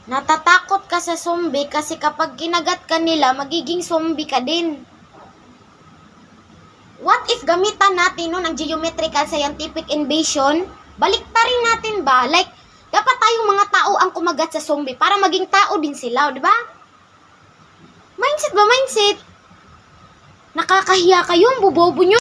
Natatakot ka sa zombie kasi kapag kinagat ka nila, magiging zombie ka din. What if gamitan natin nun ang geometrical scientific invasion? Baliktarin natin ba? Like, dapat tayong mga tao ang kumagat sa zombie para maging tao din sila, di ba? Mindset ba? Mindset? Nakakahiya kayo, ang bobobo nyo.